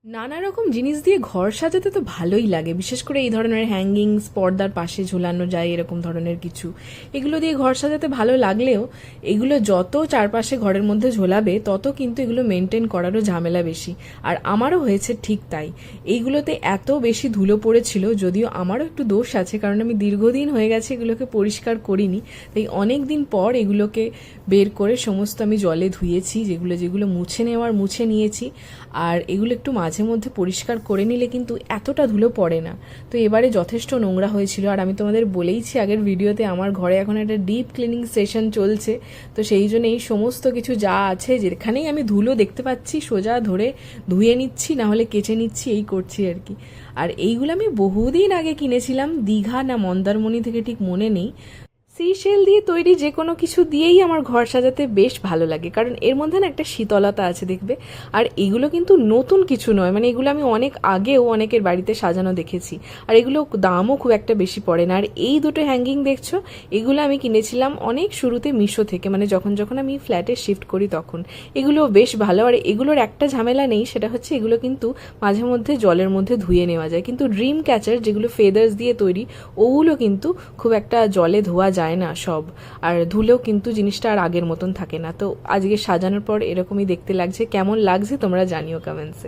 নানা রকম জিনিস দিয়ে ঘর সাজাতে তো ভালোই লাগে, বিশেষ করে এই ধরনের হ্যাঙ্গিংস, পর্দার পাশে ঝুলানো যায় এরকম ধরনের কিছু। এগুলো দিয়ে ঘর সাজাতে ভালো লাগলেও এগুলো যত চারপাশে ঘরের মধ্যে ঝোলাবে তত কিন্তু এগুলো মেনটেন করারও ঝামেলা বেশি। আর আমারও হয়েছে ঠিক তাই। এইগুলোতে এত বেশি ধুলো পড়েছিল, যদিও আমারও একটু দোষ আছে, কারণ আমি দীর্ঘদিন হয়ে গেছে এগুলোকে পরিষ্কার করিনি। তাই অনেক দিন পর এগুলোকে বের করে সমস্ত আমি জলে ধুয়েছি, যেগুলো যেগুলো মুছে নেওয়ার মুছে নিয়েছি। আর এগুলো একটু মাঝে মধ্যে পরিষ্কার করে নিলে কিন্তু এতটা ধুলো পড়ে না। তো এবারে যথেষ্ট নোংরা হয়েছিল, আর আমি তোমাদের বলেইছি আগের ভিডিওতে আমার ঘরে এখন একটা ডিপ ক্লিনিং সেশন চলছে। তো সেই জন্য এই সমস্ত কিছু যা আছে, যেখানেই আমি ধুলো দেখতে পাচ্ছি সোজা ধরে ধুয়ে নিচ্ছি, না হলে কেচে নিচ্ছি, এই করছি আর কি। আর এইগুলো আমি বহুদিন আগে কিনেছিলাম, দীঘা না মন্দারমণি থেকে ঠিক মনে নেই। সিশেল দিয়ে তৈরি যে কোনো কিছু দিয়েই আমার ঘর সাজাতে বেশ ভালো লাগে, কারণ এর মধ্যে না একটা শীতলতা আছে দেখবে। আর এগুলো কিন্তু নতুন কিছু নয়, মানে এগুলো আমি অনেক আগেও অনেকের বাড়িতে সাজানো দেখেছি। আর এগুলো দামও খুব একটা বেশি পড়ে না। আর এই দুটো হ্যাঙ্গিং দেখছো, এগুলো আমি কিনেছিলাম অনেক শুরুতে মিশো থেকে, মানে যখন যখন আমি ফ্ল্যাটে শিফট করি তখন। এগুলো বেশ ভালো। আর এগুলোর একটা ঝামেলা নেই, সেটা হচ্ছে এগুলো কিন্তু মাঝে মধ্যে জলের মধ্যে ধুয়ে নেওয়া যায়। কিন্তু ড্রিম ক্যাচার যেগুলো ফেদার্স দিয়ে তৈরি, ওগুলো কিন্তু খুব একটা জলে ধোয়া যায় না সব। আর ধুলেও কিন্তু জিনিসটা আর আগের মতন থাকে না। তো আজকে সাজানোর পর এরকমই দেখতে লাগছে। কেমন লাগছে তোমরা জানিও কমেন্টসে।